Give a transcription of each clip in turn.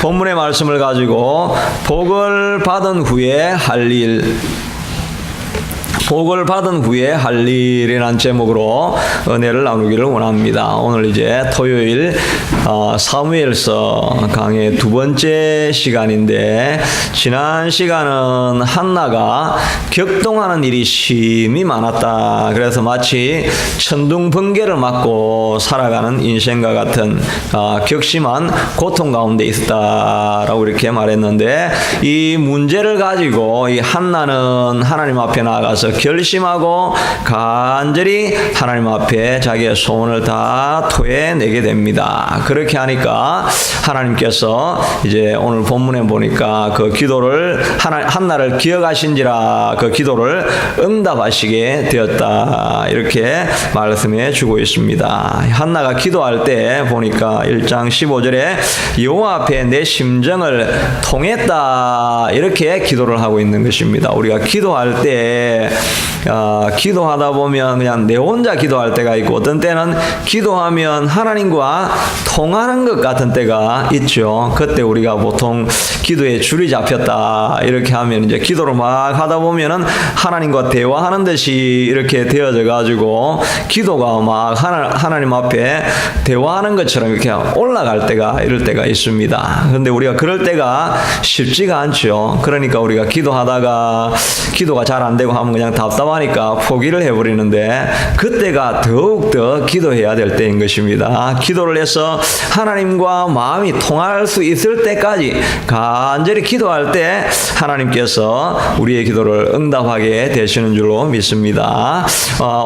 본문의 말씀을 가지고 복을 받은 후에 할 일, 복을 받은 후에 할 일이라는 제목으로 은혜를 나누기를 원합니다. 오늘 이제 토요일 사무엘서 강의 두 번째 시간인데, 지난 시간은 한나가 격동하는 일이 심히 많았다. 그래서 마치 천둥번개를 맞고 살아가는 인생과 같은 격심한 고통 가운데 있었다라고 이렇게 말했는데, 이 문제를 가지고 이 한나는 하나님 앞에 나아가서 결심하고 간절히 하나님 앞에 자기의 소원을 다 토해내게 됩니다. 그렇게 하니까 하나님께서 이제 오늘 본문에 보니까 그 기도를 한나를 기억하신지라 그 기도를 응답하시게 되었다, 이렇게 말씀해 주고 있습니다. 한나가 기도할 때 보니까 1장 15절에 여호와 앞에 내 심정을 통했다, 이렇게 기도를 하고 있는 것입니다. 우리가 기도할 때 기도하다 보면 그냥 내 혼자 기도할 때가 있고, 어떤 때는 기도하면 하나님과 통하는 것 같은 때가 있죠. 그때 우리가 보통 기도에 줄이 잡혔다 이렇게 하면 이제 기도를 막 하다 보면은 하나님과 대화하는 듯이 이렇게 되어져 가지고 기도가 막 하나님 앞에 대화하는 것처럼 이렇게 올라갈 때가, 이럴 때가 있습니다. 그런데 우리가 그럴 때가 쉽지가 않죠. 그러니까 우리가 기도하다가 기도가 잘 안 되고 하면 그냥 답답하니까 포기를 해버리는데, 그때가 더욱더 기도해야 될 때인 것입니다. 기도를 해서 하나님과 마음이 통할 수 있을 때까지 간절히 기도할 때 하나님께서 우리의 기도를 응답하게 되시는 줄로 믿습니다.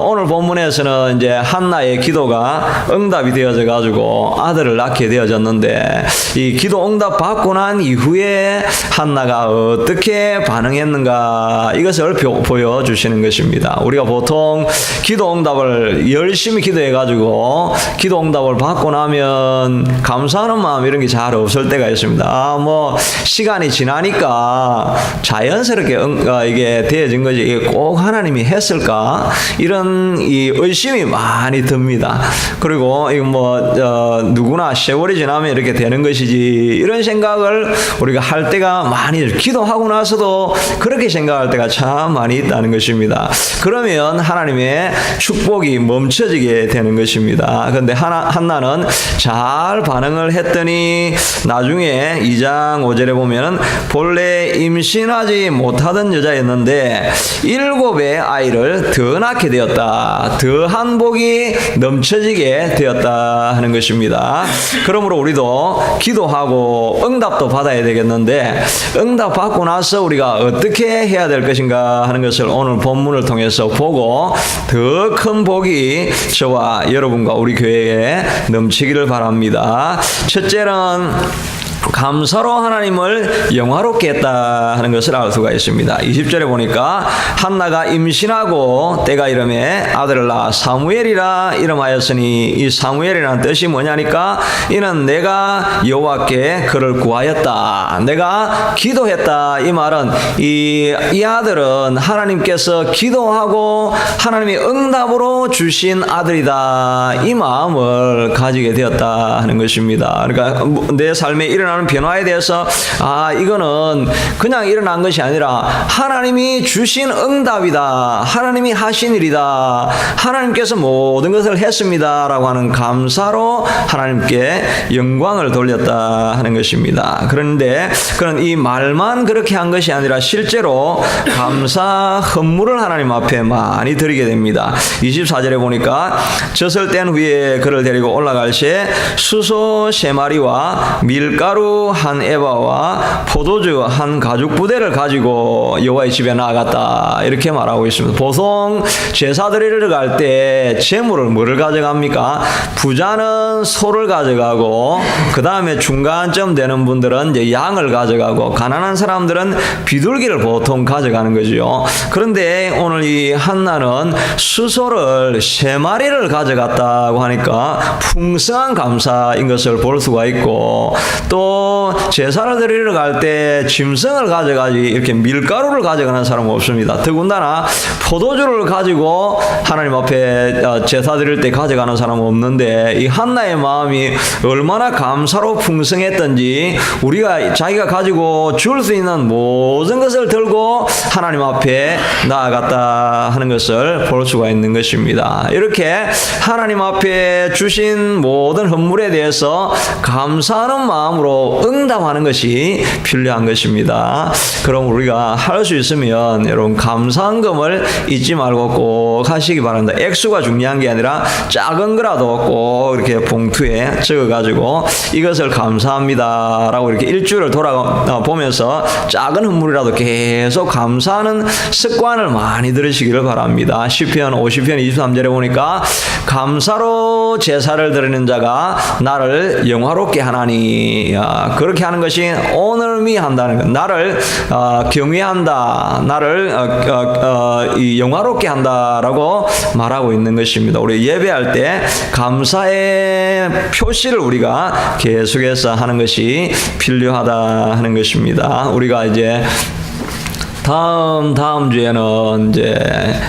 오늘 본문에서는 이제 한나의 기도가 응답이 되어져 가지고 아들을 낳게 되어졌는데, 이 기도 응답 받고 난 이후에 한나가 어떻게 반응했는가, 이것을 보여주시는 것입니다. 우리가 보통 기도 응답을 열심히 기도해 가지고 기도 응답을 받고 나면 감사하는 마음 이런 게 잘 없을 때가 있습니다. 뭐 시간이 지나니까 자연스럽게 이게 되어진 거지, 이게 꼭 하나님이 했을까, 이런 이 의심이 많이 듭니다. 그리고 이거 뭐 누구나 세월이 지나면 이렇게 되는 것이지, 이런 생각을 우리가 할 때가 많이, 기도하고 나서도 그렇게 생각할 때가 참 많이 있다는 것입니다. 그러면 하나님의 축복이 멈춰지게 되는 것입니다. 그런데 한나는 잘 반응을 했더니 나중에 2장 5절에 보면은 본래 임신하지 못하던 여자였는데 7의 아이를 더 낳게 되었다, 더한 복이 넘쳐지게 되었다 하는 것입니다. 그러므로 우리도 기도하고 응답도 받아야 되겠는데, 응답 받고 나서 우리가 어떻게 해야 될 것인가 하는 것을 오늘 본문을 통해서 보고 더 큰 복이 저와 여러분과 우리 교회에 넘치기를 바랍니다. 첫째는 감사로 하나님을 영화롭게 했다 하는 것을 알 수가 있습니다. 20절에 보니까 한나가 임신하고 때가 이름에 아들을 낳아 사무엘이라 이름하였으니, 이 사무엘이라는 뜻이 뭐냐니까, 이는 내가 여호와께 그를 구하였다, 내가 기도했다. 이 말은 이 아들은 하나님께서 기도하고 하나님이 응답으로 주신 아들이다, 이 마음을 가지게 되었다 하는 것입니다. 그러니까 내 삶에 일어나는 변화에 대해서 이거는 그냥 일어난 것이 아니라 하나님이 주신 응답이다, 하나님이 하신 일이다, 하나님께서 모든 것을 했습니다 라고 하는 감사로 하나님께 영광을 돌렸다 하는 것입니다. 그런데 그런 이 말만 그렇게 한 것이 아니라 실제로 감사 헌물을 하나님 앞에 많이 드리게 됩니다. 24절에 보니까 젖을 뗀 후에 그를 데리고 올라갈 시에 수소 3마리와 밀가루 한 에바와 포도주 한 가죽 부대를 가지고 여호와의 집에 나아갔다, 이렇게 말하고 있습니다. 보통 제사 드리러 갈 때 제물을 뭐를 가져갑니까? 부자는 소를 가져가고, 그 다음에 중간쯤 되는 분들은 이제 양을 가져가고, 가난한 사람들은 비둘기를 보통 가져가는 거죠. 그런데 오늘 이 한나는 수소를 3마리를 가져갔다고 하니까 풍성한 감사인 것을 볼 수가 있고, 또 그리고 제사를 드리러 갈 때 짐승을 가져가지 이렇게 밀가루를 가져가는 사람은 없습니다. 더군다나 포도주를 가지고 하나님 앞에 제사 드릴 때 가져가는 사람은 없는데, 이 한나의 마음이 얼마나 감사로 풍성했던지 우리가 자기가 가지고 줄 수 있는 모든 것을 들고 하나님 앞에 나아갔다 하는 것을 볼 수가 있는 것입니다. 이렇게 하나님 앞에 주신 모든 헌물에 대해서 감사하는 마음으로 응답하는 것이 필요한 것입니다. 그럼 우리가 할 수 있으면 여러분 감사한금을 잊지 말고 꼭 하시기 바랍니다. 액수가 중요한 게 아니라 작은 거라도 꼭 이렇게 봉투에 적어가지고 이것을 감사합니다 라고 이렇게 일주일을 돌아보면서 작은 헌물이라도 계속 감사하는 습관을 많이 들으시기를 바랍니다. 시편 50편 23절에 보니까 감사로 제사를 드리는 자가 나를 영화롭게 하나니, 그렇게 하는 것이 오늘미 한다는 것, 나를 경외한다, 나를 영화롭게 한다라고 말하고 있는 것입니다. 우리 예배할 때 감사의 표시를 우리가 계속해서 하는 것이 필요하다 하는 것입니다. 우리가 이제 다음 주에는 이제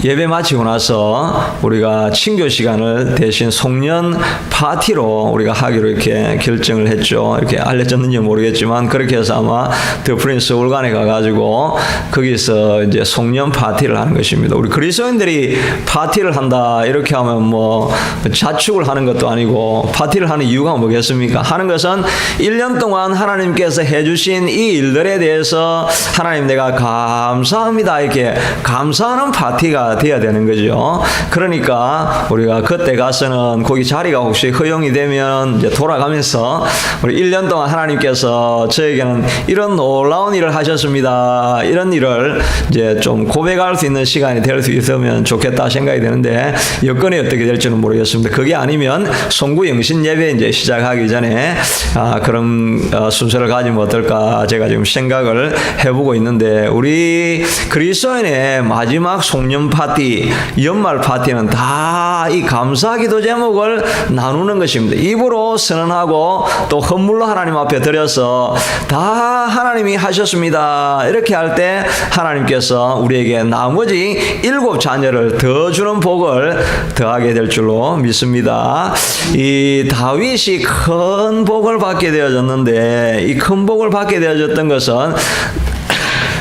예배 마치고 나서 우리가 친교 시간을 대신 송년 파티로 우리가 하기로 이렇게 결정을 했죠. 이렇게 알려졌는지 모르겠지만 그렇게 해서 아마 더 프린스 올간에 가가지고 거기서 이제 송년 파티를 하는 것입니다. 우리 그리스도인들이 파티를 한다 이렇게 하면 뭐 자축을 하는 것도 아니고, 파티를 하는 이유가 뭐겠습니까? 하는 것은 1년 동안 하나님께서 해주신 이 일들에 대해서 하나님 내가 감사합니다 이렇게 감사하는 파티가 돼야 되는 거죠. 그러니까 우리가 그때 가서는 거기 자리가 혹시 허용이 되면 이제 돌아가면서 우리 1년 동안 하나님께서 저에게는 이런 놀라운 일을 하셨습니다, 이런 일을 이제 좀 고백할 수 있는 시간이 될 수 있으면 좋겠다 생각이 되는데, 여건이 어떻게 될지는 모르겠습니다. 그게 아니면 송구 영신 예배 이제 시작하기 전에 그런 순서를 가지면 어떨까 제가 지금 생각을 해보고 있는데, 우리 그리스도인의 마지막 송년 파티, 연말 파티는 다 이 감사기도 제목을 나누는 것입니다. 입으로 선언하고 또 헌물로 하나님 앞에 드려서 다 하나님이 하셨습니다 이렇게 할 때 하나님께서 우리에게 나머지 7 자녀를 더 주는 복을 더하게 될 줄로 믿습니다. 이 다윗이 큰 복을 받게 되어졌는데, 이 큰 복을 받게 되어졌던 것은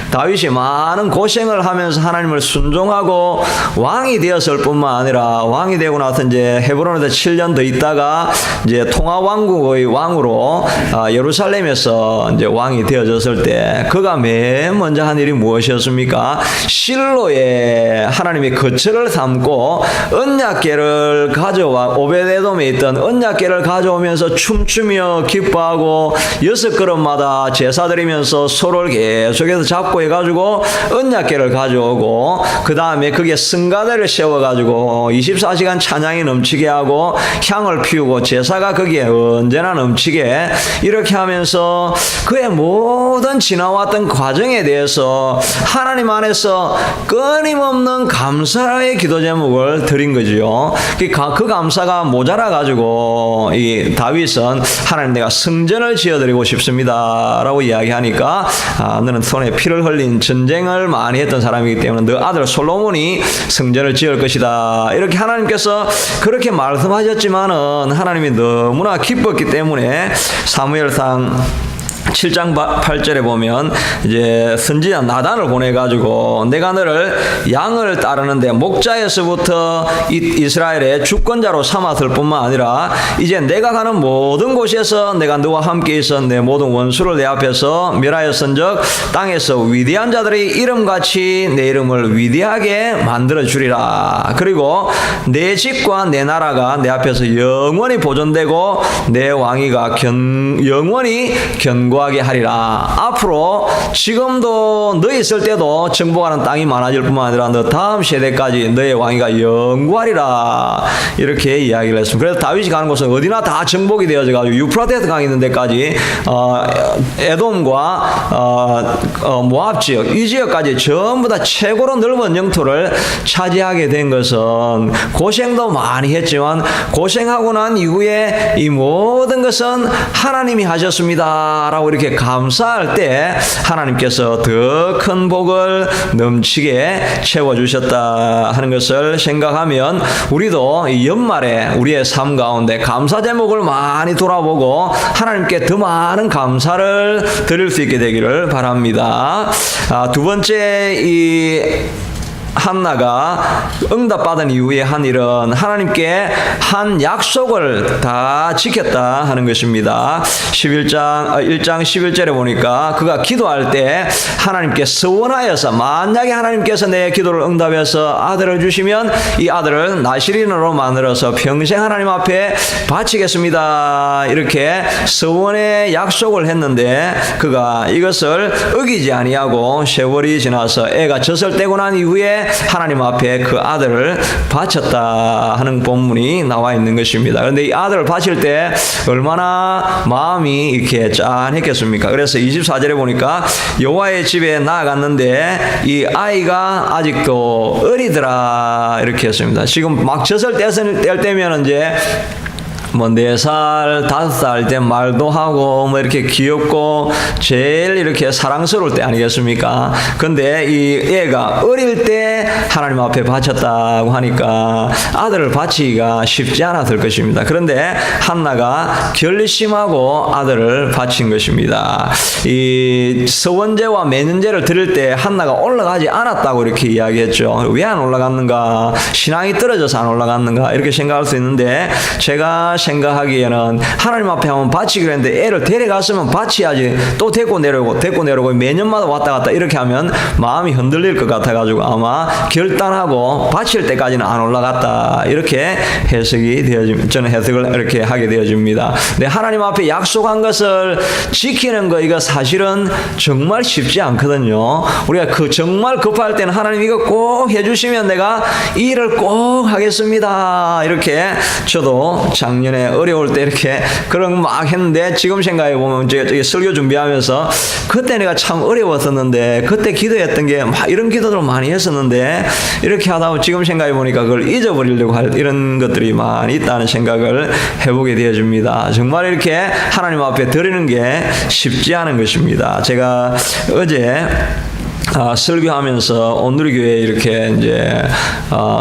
다윗이 많은 고생을 하면서 하나님을 순종하고 왕이 되었을 뿐만 아니라, 왕이 되고 나서 이제 헤브론에서 7년 더 있다가 이제 통화왕국의 왕으로 예루살렘에서 이제 왕이 되어졌을 때 그가 맨 먼저 한 일이 무엇이었습니까? 실로에 하나님의 거처를 삼고 언약궤를 가져와, 오베데돔에 있던 언약궤를 가져오면서 춤추며 기뻐하고 6그릇마다 제사 드리면서 소를 계속해서 잡고 해가지고 언약궤를 가져오고, 그 다음에 그게 승가대를 세워가지고 24시간 찬양이 넘치게 하고 향을 피우고 제사가 거기에 언제나 넘치게, 이렇게 하면서 그의 모든 지나왔던 과정에 대해서 하나님 안에서 끊임없는 감사의 기도 제목을 드린 거죠. 그 감사가 모자라 가지고 이 다윗은 하나님 내가 성전을 지어드리고 싶습니다 라고 이야기하니까, 너는 손에 피를 흘린 전쟁을 많이 했던 사람이기 때문에 너 아들 솔로몬이 성전을 지을 것이다 이렇게 하나님께서 그렇게 말씀하셨지만은 하나님이 너무나 기뻤기 때문에 사무엘상 7장 8절에 보면 이제 선지자 나단을 보내가지고 내가 너를 양을 따르는데 목자에서부터 이스라엘의 주권자로 삼았을 뿐만 아니라 이제 내가 가는 모든 곳에서 내가 너와 함께 있어 내 모든 원수를 내 앞에서 멸하였은즉 땅에서 위대한 자들이 이름같이 내 이름을 위대하게 만들어 주리라. 그리고 내 집과 내 나라가 내 앞에서 영원히 보존되고 내 왕위가 영원히 견고하리라 거하게 하리라. 앞으로 지금도 너 있을 때도 정복하는 땅이 많아질 뿐만 아니라 너 다음 세대까지 너의 왕위가 영구하리라. 이렇게 이야기를 했습니다. 그래서 다윗이 가는 곳은 어디나 다 정복이 되어져 가지고 유프라테스 강 있는 데까지 에돔과 모압 지역 이 지역까지 전부 다 최고로 넓은 영토를 차지하게 된 것은 고생도 많이 했지만 고생하고 난 이후에 이 모든 것은 하나님이 하셨습니다 라고 이렇게 감사할 때 하나님께서 더 큰 복을 넘치게 채워주셨다 하는 것을 생각하면 우리도 이 연말에 우리의 삶 가운데 감사 제목을 많이 돌아보고 하나님께 더 많은 감사를 드릴 수 있게 되기를 바랍니다. 두 번째 이 한나가 응답받은 이후에 한 일은 하나님께 한 약속을 다 지켰다 하는 것입니다. 1장 11절에 보니까 그가 기도할 때 하나님께 서원하여서 만약에 하나님께서 내 기도를 응답해서 아들을 주시면 이 아들을 나시린으로 만들어서 평생 하나님 앞에 바치겠습니다. 이렇게 서원의 약속을 했는데 그가 이것을 어기지 아니하고 세월이 지나서 애가 젖을 떼고 난 이후에 하나님 앞에 그 아들을 바쳤다 하는 본문이 나와 있는 것입니다. 그런데 이 아들을 바칠 때 얼마나 마음이 이렇게 짠했겠습니까? 그래서 24절에 보니까 여호와의 집에 나아갔는데 이 아이가 아직도 어리더라 이렇게 했습니다. 지금 막 젖을 뗄 때면 이제 뭐 4살, 5살 때 말도 하고 뭐 이렇게 귀엽고 제일 이렇게 사랑스러울 때 아니겠습니까? 근데 이 애가 어릴 때 하나님 앞에 바쳤다고 하니까 아들을 바치기가 쉽지 않았을 것입니다. 그런데 한나가 결심하고 아들을 바친 것입니다. 이 서원제와 매년제를 드릴 때 한나가 올라가지 않았다고 이렇게 이야기했죠. 왜 안 올라갔는가? 신앙이 떨어져서 안 올라갔는가? 이렇게 생각할 수 있는데 제가 생각하기에는 하나님 앞에 한번 바치기로 했는데 애를 데려갔으면 바치야지 또 데리고 내려오고 매년마다 왔다 갔다 이렇게 하면 마음이 흔들릴 것 같아가지고 아마 결단하고 바칠 때까지는 안 올라갔다 이렇게 저는 해석을 이렇게 하게 되어집니다. 근데 하나님 앞에 약속한 것을 지키는 거 이거 사실은 정말 쉽지 않거든요. 우리가 정말 급할 때는 하나님 이거 꼭 해주시면 내가 이 일을 꼭 하겠습니다 이렇게 저도 작년에 어려울 때 이렇게 그런 거 막 했는데 지금 생각해 보면 제가 설교 준비하면서 그때 내가 참 어려웠었는데 그때 기도했던 게 막 이런 기도들을 많이 했었는데 이렇게 하다 보면 지금 생각해 보니까 그걸 잊어버리려고 할 이런 것들이 많이 있다는 생각을 해보게 되어집니다. 정말 이렇게 하나님 앞에 드리는 게 쉽지 않은 것입니다. 제가 어제 설교하면서 온누리교회에 이렇게 이제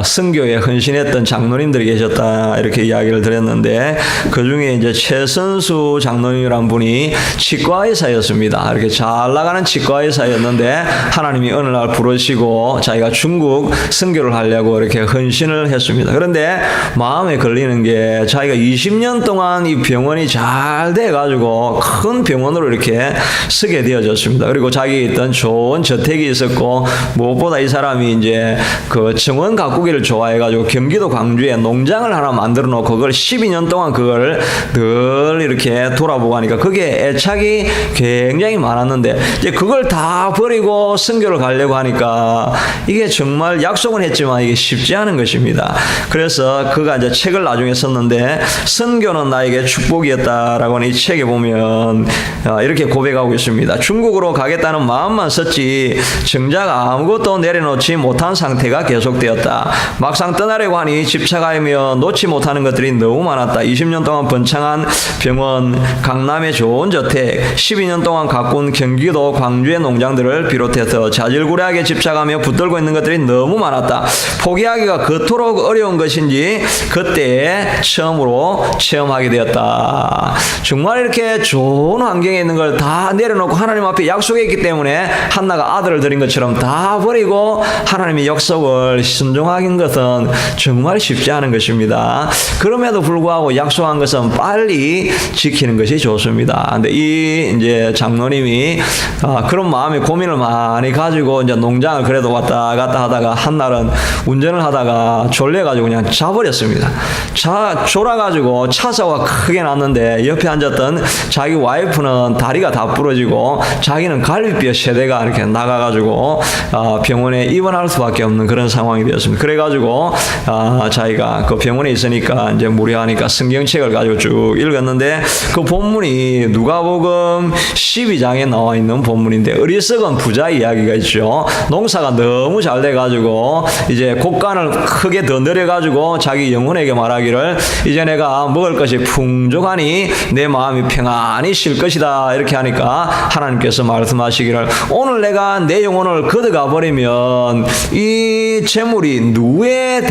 선교에 헌신했던 장로님들이 계셨다 이렇게 이야기를 드렸는데 그 중에 이제 최선수 장로님이란 분이 치과의사였습니다. 이렇게 잘 나가는 치과의사였는데 하나님이 어느 날 부르시고 자기가 중국 선교를 하려고 이렇게 헌신을 했습니다. 그런데 마음에 걸리는 게 자기가 20년 동안 이 병원이 잘 돼가지고 큰 병원으로 이렇게 서게 되어졌습니다. 그리고 자기 있던 좋은 저택이 있었고 무엇보다 이 사람이 이제 그 정원 가꾸기를 좋아해가지고 경기도 광주에 농장을 하나 만들어 놓고 그걸 12년 동안 그걸 늘 이렇게 돌아보고 하니까 그게 애착이 굉장히 많았는데 이제 그걸 다 버리고 선교를 가려고 하니까 이게 정말 약속은 했지만 이게 쉽지 않은 것입니다. 그래서 그가 이제 책을 나중에 썼는데 선교는 나에게 축복이었다라고 하는 이 책에 보면 이렇게 고백하고 있습니다. 중국으로 가겠다는 마음만 썼지 정작 아무것도 내려놓지 못한 상태가 계속되었다. 막상 떠나려고 하니 집착하며 놓지 못하는 것들이 너무 많았다. 20년 동안 번창한 병원, 강남의 좋은 저택, 12년 동안 가꾼 경기도 광주의 농장들을 비롯해서 자질구레하게 집착하며 붙들고 있는 것들이 너무 많았다. 포기하기가 그토록 어려운 것인지 그때에 처음으로 체험하게 되었다. 정말 이렇게 좋은 환경에 있는 걸 다 내려놓고 하나님 앞에 약속했기 때문에 한나가 아들을 아들을 드린 것처럼 다 버리고 하나님의 약속을 순종하는 것은 정말 쉽지 않은 것입니다. 그럼에도 불구하고 약속한 것은 빨리 지키는 것이 좋습니다. 근데 이 이제 장로님이 그런 마음의 고민을 많이 가지고 이제 농장을 그래도 왔다 갔다 하다가 한날은 운전을 하다가 졸려가지고 그냥 자버렸습니다. 졸아가지고 차 사고가 크게 났는데 옆에 앉았던 자기 와이프는 다리가 다 부러지고 자기는 갈비뼈 세대가 이렇게 나가가지고 병원에 입원할 수밖에 없는 그런 상황이 되었습니다. 그래가지고 자기가 그 병원에 있으니까 이제 무료하니까 성경책을 가지고 쭉 읽었는데 그 본문이 누가복음 12장에 나와 있는 본문인데 어리석은 부자 이야기가 있죠. 농사가 너무 잘 돼가지고 이제 곡간을 크게 더 늘려가지고 자기 영혼에게 말하기를 이제 내가 먹을 것이 풍족하니 내 마음이 평안히 쉴 것이다 이렇게 하니까 하나님께서 말씀하시기를 오늘 내가 내 영혼을 걷어가 버리면 이 재물이 누구의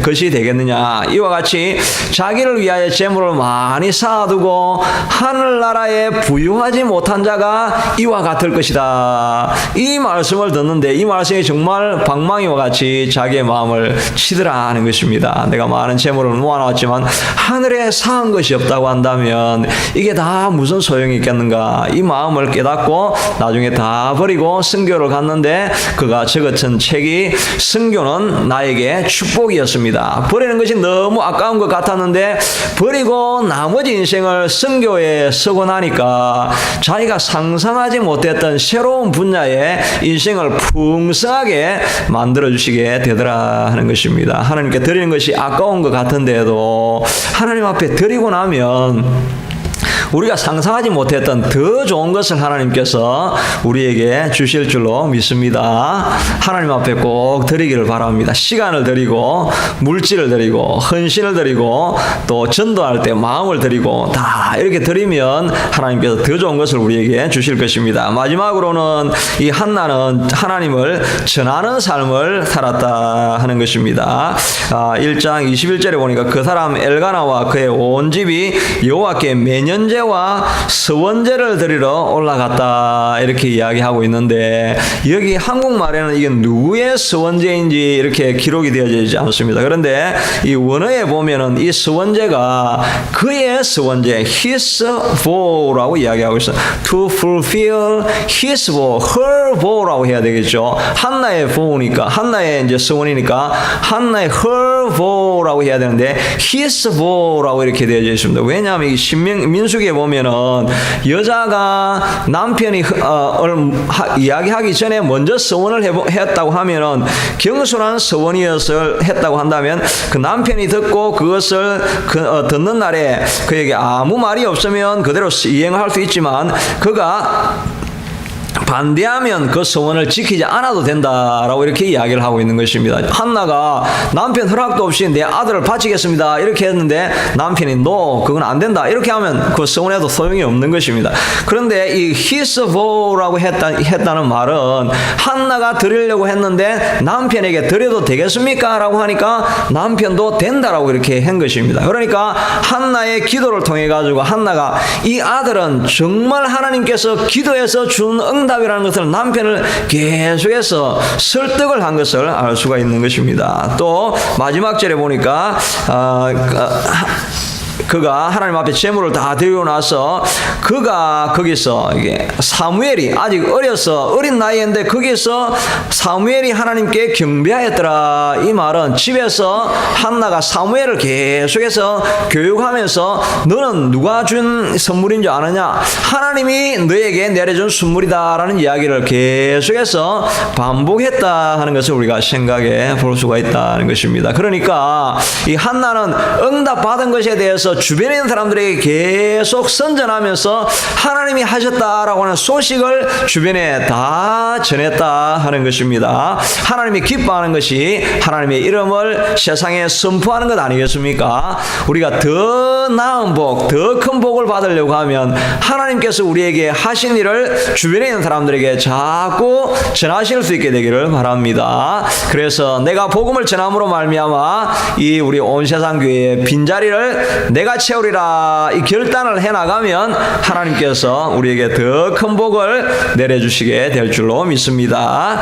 것이 되겠느냐. 이와 같이 자기를 위하여 재물을 많이 쌓아두고 하늘나라에 부유하지 못한 자가 이와 같을 것이다. 이 말씀을 듣는데 이 말씀이 정말 방망이와 같이 자기의 마음을 치더라 하는 것입니다. 내가 많은 재물을 모아놨지만 하늘에 쌓은 것이 없다고 한다면 이게 다 무슨 소용이 있겠는가. 이 마음을 깨닫고 나중에 다 버리고 선교를 갔는데 그가 적었던 책이 선교는 나에게 축복이었습니다. 버리는 것이 너무 아까운 것 같았는데 버리고 나머지 인생을 선교에 쓰고 나니까 자기가 상상하지 못했던 새로운 분야의 인생을 풍성하게 만들어주시게 되더라 하는 것입니다. 하나님께 드리는 것이 아까운 것 같은데도 하나님 앞에 드리고 나면 우리가 상상하지 못했던 더 좋은 것을 하나님께서 우리에게 주실 줄로 믿습니다. 하나님 앞에 꼭 드리기를 바랍니다. 시간을 드리고 물질을 드리고 헌신을 드리고 또 전도할 때 마음을 드리고 다 이렇게 드리면 하나님께서 더 좋은 것을 우리에게 주실 것입니다. 마지막으로는 이 한나는 하나님을 전하는 삶을 살았다 하는 것입니다. 1장 21절에 보니까 그 사람 엘가나와 그의 온 집이 여호와께 매년제와 서원제를 드리러 올라갔다 이렇게 이야기하고 있는데 여기 한국말에는 이게 누구의 서원제인지 이렇게 기록이 되어져 있지 않습니다. 그런데 이 원어에 보면은 이 서원제가 그의 서원제 his vow라고 이야기하고 있어요. to fulfill his vow, her vow라고 해야 되겠죠. 한나의 vow니까 한나의 이제 서원이니까 한나의 her vow라고 해야 되는데 his vow라고 이렇게 되어져 있습니다. 왜냐하면 이 민수기에 보면은 여자가 남편이 이야기하기 전에 먼저 서원을 했다고 하면은 경솔한 서원이었을 했다고 한다면 그 남편이 듣고 그것을 듣는 날에 그에게 아무 말이 없으면 그대로 이행할 수 있지만 그가 반대하면 그 서원을 지키지 않아도 된다라고 이렇게 이야기를 하고 있는 것입니다. 한나가 남편 허락도 없이 내 아들을 바치겠습니다 이렇게 했는데 남편이 no 그건 안 된다 이렇게 하면 그 서원에도 소용이 없는 것입니다. 그런데 이 his vow라고 했다는 말은 한나가 드리려고 했는데 남편에게 드려도 되겠습니까? 라고 하니까 남편도 된다라고 이렇게 한 것입니다. 그러니까 한나의 기도를 통해 가지고 한나가 이 아들은 정말 하나님께서 기도해서 준 응답이라는 것을 남편을 계속해서 설득을 한 것을 알 수가 있는 것입니다. 또 마지막 절에 보니까 그가 하나님 앞에 제물을 다 드리고 나서 그가 거기서 이게 사무엘이 아직 어린 나이인데 거기서 사무엘이 하나님께 경배하였더라. 이 말은 집에서 한나가 사무엘을 계속해서 교육하면서 너는 누가 준 선물인 줄 아느냐? 하나님이 너에게 내려준 선물이다 라는 이야기를 계속해서 반복했다 하는 것을 우리가 생각해 볼 수가 있다는 것입니다. 그러니까 이 한나는 응답받은 것에 대해서 주변에 있는 사람들에게 계속 선전하면서 하나님이 하셨다라고 하는 소식을 주변에 다 전했다 하는 것입니다. 하나님이 기뻐하는 것이 하나님의 이름을 세상에 선포하는 것 아니겠습니까? 우리가 더 나은 복, 더 큰 복을 받으려고 하면 하나님께서 우리에게 하신 일을 주변에 있는 사람들에게 자꾸 전하실 수 있게 되기를 바랍니다. 그래서 내가 복음을 전함으로 말미암아 이 우리 온 세상 교회의 빈자리를 내가 내가 채우리라 이 결단을 해나가면 하나님께서 우리에게 더 큰 복을 내려주시게 될 줄로 믿습니다.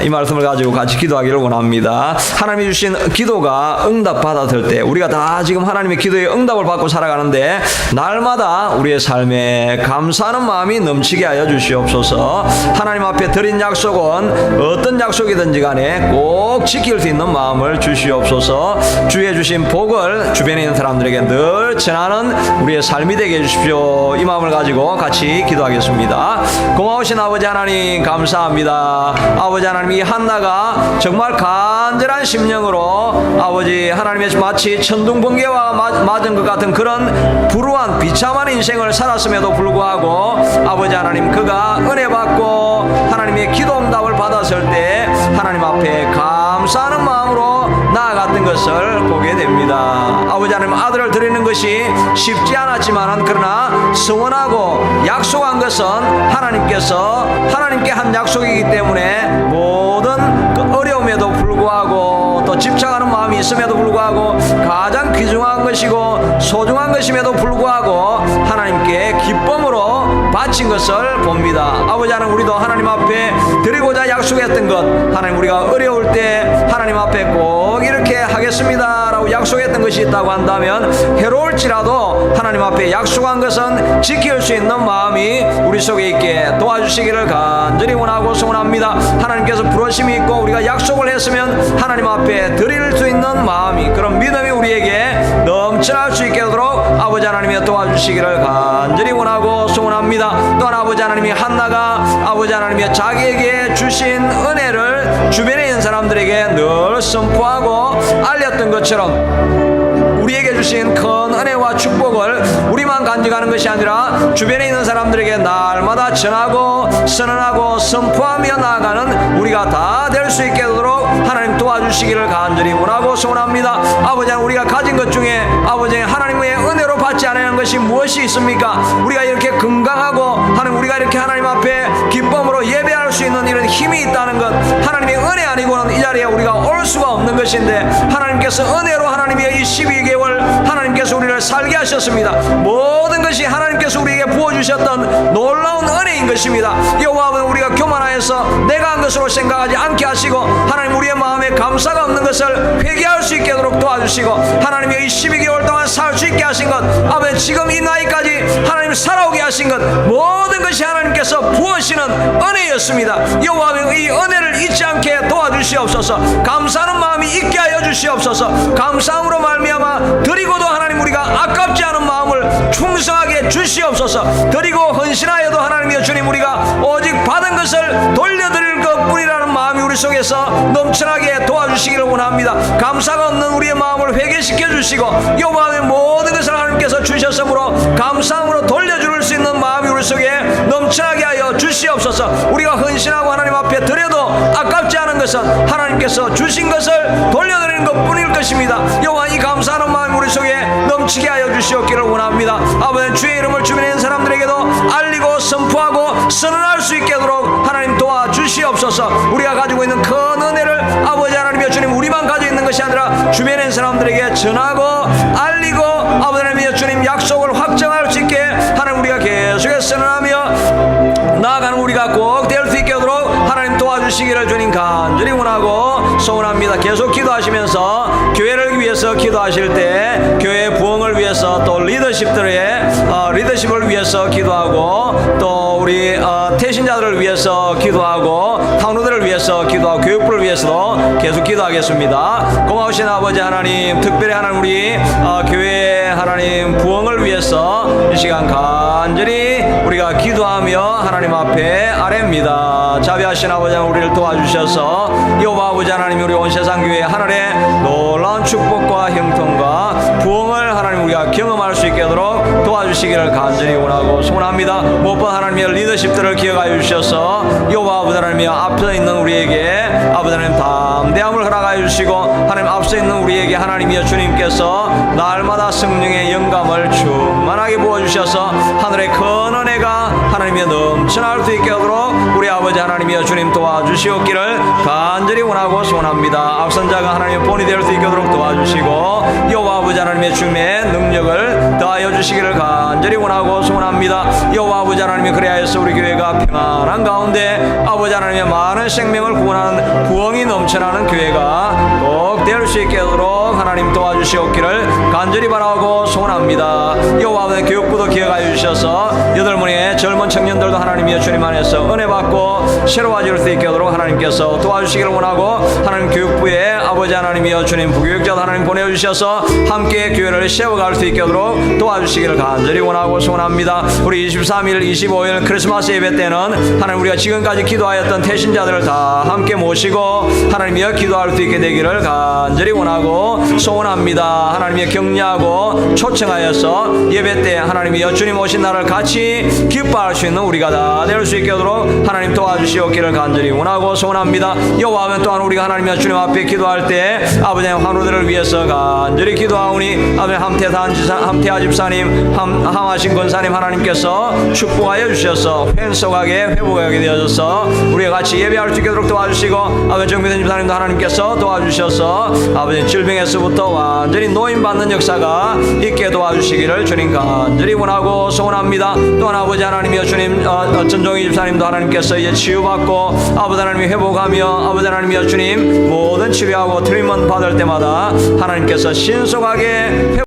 이 말씀을 가지고 같이 기도하기를 원합니다. 하나님이 주신 기도가 응답 받아들 때 우리가 다 지금 하나님의 기도에 응답을 받고 살아가는데 날마다 우리의 삶에 감사하는 마음이 넘치게 하여 주시옵소서. 하나님 앞에 드린 약속은 어떤 약속이든지 간에 꼭 지킬 수 있는 마음을 주시옵소서. 주의 주신 복을 주변에 있는 사람들에게 늘 전하는 우리의 삶이 되게 해주십시오. 이 마음을 가지고 같이 기도하겠습니다. 고마우신 아버지 하나님 감사합니다. 아버지 하나님, 이 한나가 정말 간절한 심령으로 아버지 하나님의 마치 천둥번개와 맞은 것 같은 그런 불우한 비참한 인생을 살았음에도 불구하고 아버지 하나님, 그가 은혜 받고 하나님의 기도 응답을 받았을 때 하나님 앞에 감사하는 마음으로 나아갔던 것을 보게 됩니다. 아버지 하나님, 아들을 드리는 것이 쉽지 않았지만 그러나 서원하고 약속한 것은 하나님께 한 약속이기 때문에 모든 그 어려움에도 불구하고 또 집착하는 마음이 있음에도 불구하고 가장 귀중한 것이고 소중한 것임에도 불구하고 하나님께 기쁨으로 바친 것을 봅니다. 아버지 하나님, 우리도 하나님 앞에 드리고자 약속했던 것, 하나님 우리가 어려울 때 하나님 앞에 꼭 이렇게 하겠습니다 라고 약속했던 것이 있다고 한다면 해로울지라도 하나님 앞에 약속한 것은 지킬 수 있는 마음이 우리 속에 있게 도와주시기를 간절히 원하고 소원합니다. 하나님께서 부르심이 있고 우리가 약속을 했으면 하나님 앞에 드릴 수 있는 마음이, 그런 믿음이 우리에게 넘쳐날 수 있게 하도록 아버지 하나님이 도와주시기를 간절히 원하고 소원합니다. 또한 아버지 하나님이 한나가 아버지 하나님이 자기에게 주신 은혜를 주변에 있는 사람들에게 늘 선포하고 알렸던 것처럼 우리에게 주신 큰 은혜와 축복을 우리만 간직하는 것이 아니라 주변에 있는 사람들에게 날마다 전하고 선언하고 선포하며 나아가는 우리가 다 될 수 있게 되도록 하나님 도와주시기를 간절히 원하고 소원합니다. 아버지 하나님, 우리가 가진 것 중에 아버지 하나님의 은혜로 받지 않는 것이 무엇이 있습니까? 우리가 이렇게 건강하고 하나님, 우리가 이렇게 하나님 앞에 기쁨으로 예배할 수 있는 이런 힘이 있다는 것, 하나님의 은혜 아니고는 이 자리에 우리가 올 수가 없는 것인데 하나님께서 은혜로 하나님의 이 12개월 하나님께서 우리를 살게 하셨습니다. 모든 것이 하나님께서 우리에게 부어주셨던 놀라운 은혜인 것입니다. 여호와는 우리가 교만하여서 내가 한 것으로 생각하지 않게 하시고 하나님 우리의 마음에 감사가 없는 것을 회개할 수 있게 하도록 도와주시고 하나님의 이 12개월 동안 살 수 있게 하신 것, 아버지 지금 이 나이까지 하나님 살아오게 하신 것, 모든 것이 하나님께서 부으시는 은혜였습니다. 여호와는 이 은혜를 잊지 않게 도와주시옵소서. 감사하는 마음이 있게 하여 주시옵소서. 감사함으로 말미암아 드리고도 하나님 우리가 아깝지 않은 마음을 충성하게 주시옵소서. 드리고 헌신하여도 하나님이여 주님, 우리가 오직 받은 것을 돌려드릴 것뿐이라는 마음이 우리 속에서 넘쳐나게 도와주시기를 원합니다. 감사가 없는 우리의 마음을 회개시켜 주시고 여호와의 모든 것을 하나님께서 주셨으므로 감사함으로 돌려줄 수 있는 마음이 우리 속에 넘쳐나게 하여 주시옵소서. 우리가 헌신하고 하나님 앞에 드려도 아깝지 않은 것은 하나님께서 주신 것을 돌려드리는 것뿐일 것입니다. 여호와, 이 감사하는 마음이 우리 속에 넘치게 하여 주시옵기를 원합니다. 아버지, 주의 이름을 주변에 있는 사람들에게도 알리고 선포하고 선언할 수 있게 하도록 하나님 도와주시옵소서. 우리가 가지고 있는 큰 은혜를 아버지 하나님이여 주님, 우리만 가지고 있는 것이 아니라 주변에 있는 사람들에게 전하고 알리고 아버지 하나님이여 주님 약속을 확정할 수 있게 하나님 우리가 계속해서 선언하며 나아가는 우리가 꼭 될 수 있게 하도록 하나님 도와주시기를 주님 간절히 원하고 소원합니다. 계속 기도하시면서 교회를 위해서 기도하실 때 교회 부흥을 위해서 또 리더십들의 리더십을 위해서 기도하고 또 우리 태신자들을 위해서 기도하고 타운들을 위해서 기도하고 교육부를 위해서도 계속 기도하겠습니다. 고마우신 아버지 하나님, 특별히 하나님 우리 교회 하나님 부흥을 위해서 이 시간 간절히 우리가 기도하며 하나님 앞에 아뢰입니다. 자비하신 아버지 하나님, 우리를 도와주셔서 여호와 아버지 하나님, 우리 온 세상 교회 하늘의 놀라운 축복과 형통과 부흥을 하나님 우리가 경험할 수 있게 하도록 도와주시기를 간절히 원하고 소원합니다. 무엇보다 하나님의 리더십들을 기억하여 주셔서 여호와 아버지 하나님이 앞서 있는 우리에게 아버지 하나님 담대함을 허락하여 주시고 하나님 앞서 있는 우리에게 하나님이여 주님께서 날마다 성령의 영감을 충만하게 부어주셔서 하늘의 큰 은혜가 하나님이여 넘쳐날 수 있게 하도록 우리 아버지 하나님이여 주님 도와주시옵기를 간절히 원하고 소원합니다. 앞선자가 하나님의 본이 될 수 있게 하도록 도와주시고 여호와 아버지 하나님의 주님의 능력을 더하여 주시기를 간절히 원하고 소원합니다. 여호와 아버지 하나님이 그리하여서 우리 교회가 평안한 가운데 아버지 하나님의 많은 생명을 구원하는 부흥이 넘쳐나는 교회가 꼭 될 수 있게 하도록 하나님 도와주시옵기를 간절히 바라고 소원합니다. 여호와 아버지 교육부도 기억하여 주셔서 8명의 젊은 청년들도 하나님이여 주님 안에서 은혜 받고 새로워질 수 있게 하도록 하나님께서 도와주시기를 원하고 하나님 교육부에 아버지 하나님이여 주님 부교육자도 하나님 보내주셔서 함께 교회를 세워갈 수 있게 하도록 도와주시기를 간절히 원하고 소원합니다. 우리 23일 25일 크리스마스 예배 때는 하나님 우리가 지금까지 기도하였던 태신자들을 다 함께 모시고 하나님이여 기도할 수 있게 되기를 간절히 원하고 소원합니다. 하나님의 격려하고 초청하여서 예배 때 하나님이여 주님 오신 날을 같이 기뻐할 수 있는 우리가 다 될 수 있게 하도록 하나님 도와주시옵기를 간절히 원하고 소원합니다. 여호와는 또한 우리가 하나님이여 주님 앞에 기도할 때 아버지의 환우들을 위해서 간절히 기도하오니 아버지 함태하 집사님 함하신 권사님 하나님께서 축복하여 주셔서 횡속하게 회복하게 되어져서 우리가 같이 예배할 수 있도록 도와주시고 아버지 정비된 집사님도 하나님께서 도와주셔서 아버지 질병에서부터 완전히 노인받는 역사가 있게 도와주시기를 주님 간절히 원하고 소원합니다. 또한 아버지 하나님이여 주님 전종희 집사님도 하나님께서 이제 치유받고 아버지 하나님이 회복하며 아버지 하나님이여 주님 모든 치료하고 트리트먼트 받을 때마다 하나님께서 신속하게